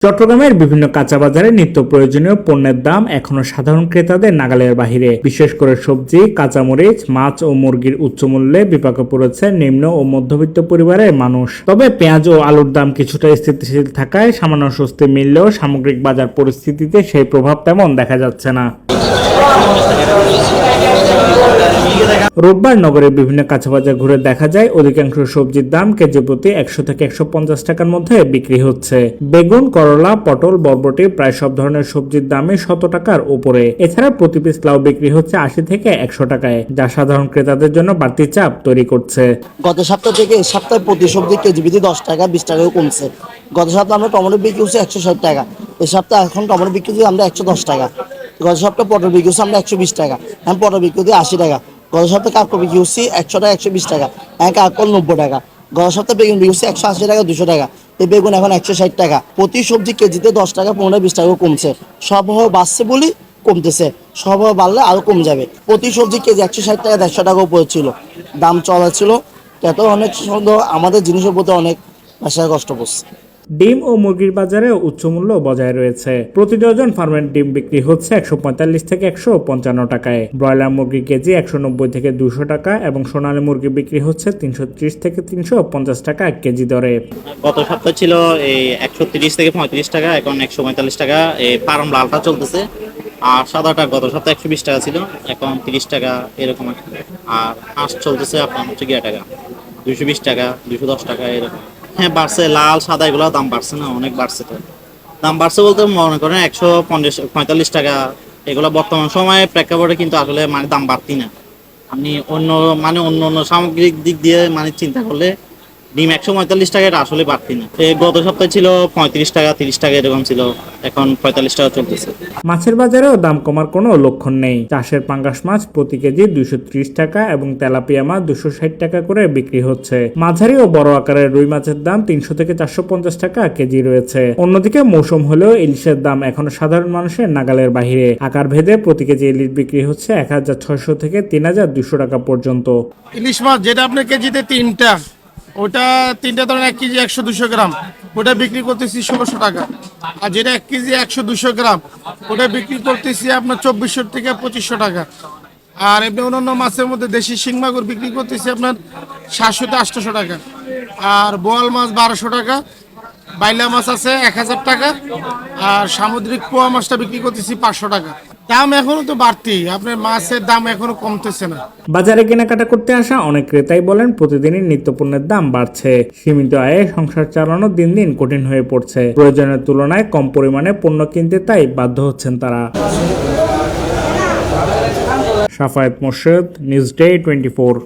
চট্টগ্রামের বিভিন্ন কাঁচা বাজারে নিত্য প্রয়োজনীয় পণ্যের দাম এখনো সাধারণ ক্রেতাদের নাগালের বাহিরে। বিশেষ করে সবজি, কাঁচামরিচ, মাছ ও মুরগির উচ্চ মূল্যে বিপাকে পড়েছে নিম্ন ও মধ্যবিত্ত পরিবারের মানুষ। তবে পেঁয়াজ ও আলুর দাম কিছুটা স্থিতিশীল থাকায় সামান্য স্বস্তি মিললেও সামগ্রিক বাজার পরিস্থিতিতে সেই প্রভাব তেমন দেখা যাচ্ছে না। রোববার নগরের বিভিন্ন কাঁচা বাজার ঘুরে দেখা যায় অধিকাংশ সবজির দাম কেজি প্রতি 100 থেকে 150 টাকার মধ্যে বিক্রি হচ্ছে। বেগুন, করলা, পটল, বরবটি প্রায় সব ধরনের সবজির দামে 100 টাকার উপরে। এছাড়া প্রতি পিস লাউ বিক্রি হচ্ছে 80 থেকে 100 টাকায়, যা সাধারণ ক্রেতাদের জন্য বাড়তি চাপ তৈরি করছে। গত সপ্তাহ থেকে এই সপ্তাহে প্রতি সবজি কেজি প্রতি 10 টাকা 20 টাকাও কমছে। গত সপ্তাহে আমরা টমেটো বিক্রি করছি 160 টাকা, এই সপ্তাহে এখন টমেটো বিক্রি করছি আমরা 110 টাকা। গত সপ্তাহে পটল বিক্রি করছি আমরা 120 টাকা, এখন পটল বিক্রি করছি 80 টাকা। গত সপ্তাহে কাঁকড় বিক্রি করছি 100 টাকা 120 টাকা, এখন কাঁকড় 90 টাকা। গত সপ্তাহে বেগুন বিক্রি করছি 180 টাকা 200 টাকা, এই বেগুন এখন 160 টাকা। প্রতি সবজি কেজিতে 10 টাকা 15-20 টাকাও কমছে। সব বাড়ছে বলি কমতেছে, সব বাড়লে আরো কম যাবে। প্রতি সবজি কেজি 160 টাকা 150 টাকা উপরে ছিল, দাম চলা ছিল। এত অনেক সুন্দর আমাদের জিনিসের প্রতি অনেক বাসায় কষ্ট পড়ছে। ডিম ও মুরগির বাজারে উচ্চ মূল্য বজায় রয়েছে। প্রতি ডজন ফার্মের ডিম বিক্রি হচ্ছে 145 থেকে 155 টাকায়। ব্রয়লার মুরগি কেজি 190 থেকে 200 টাকা এবং সোনালী মুরগি বিক্রি হচ্ছে 330 থেকে 350 টাকা কেজি দরে। গত সপ্তাহে ছিল এই 130 থেকে 35 টাকা, এখন 145 টাকা। এই ফার্ম লালটা চলতেছে। আর সাদাটা গত সপ্তাহে 120 টাকা ছিল, এখন 30 টাকা এরকম। আর হাঁস চলতেছে আপনার হচ্ছে 11 টাকা, 220 টাকা, 210 টাকা এরকম। হ্যাঁ বাড়ছে, লাল সাদা এগুলো দাম বাড়ছে না, অনেক বাড়ছে। তো দাম বাড়ছে বলতে মনে করেন 145 টাকা এগুলো বর্তমান সময়ে প্রেক্ষাপটে কিন্তু আসলে মানে দাম বাড়তি না। আপনি অন্য সামগ্রিক দিক দিয়ে মানে চিন্তা করলে ডিম 145 টাকা এটা আসলে বাড়তি না। গত সপ্তাহে ছিল 35 টাকা 30 টাকা এরকম ছিল, এখন 45 টাকা চলতেছে। মাছের বাজারেও দাম কমার কোনো লক্ষণ নেই। চাষের পাঙ্গাস মাছ প্রতি কেজি 230 টাকা এবং তেলাপিয়া মাছ 260 টাকা করে বিক্রি হচ্ছে। মাঝারি ও বড় আকারের রুই মাছের দাম 300 থেকে 450 টাকা কেজি রয়েছে। অন্যদিকে মৌসুম হলেও ইলিশের দাম এখনো সাধারণ মানুষের নাগালের বাহিরে। আকার ভেদে প্রতি কেজি ইলিশ বিক্রি হচ্ছে 1600 থেকে 3200 টাকা পর্যন্ত। ইলিশ মাছ যেটা আপনার কেজিতে 3টা, ওটা 3টা ধরেন 1 কেজি 100-200 গ্রাম, ওটা বিক্রি করতেছি 1600 টাকা। আর যেটা 1 কেজি 100-200 গ্রাম, ওটা বিক্রি করতেছি আপনার 2400 থেকে 2500 টাকা। আর এমনি অন্যান্য মাছের মধ্যে দেশি শিং মাগুর বিক্রি করতেছি আপনার 700 থেকে 800 টাকা। আর বোয়াল মাছ 1200 টাকা, বাইলা মাছ আছে 1000 টাকা, আর সামুদ্রিক পোয়া মাছটা বিক্রি করতেছি 500 টাকা। দাম এখনো তো বাড়তি, আপনার মাছের দাম এখনো কমতেছে না। বাজারে কেনাকাটা করতে আসা অনেক ক্রেতাই বলেন প্রতিদিনই নিত্যপণ্যের দাম বাড়ছে। সীমিত আয়ে সংসার চালানো দিন দিন কঠিন হয়ে পড়ছে। প্রয়োজনের তুলনায় কম পরিমাণে পণ্য কিনতে তাই বাধ্য হচ্ছেন তারা। Safayet Morshed, news day 24।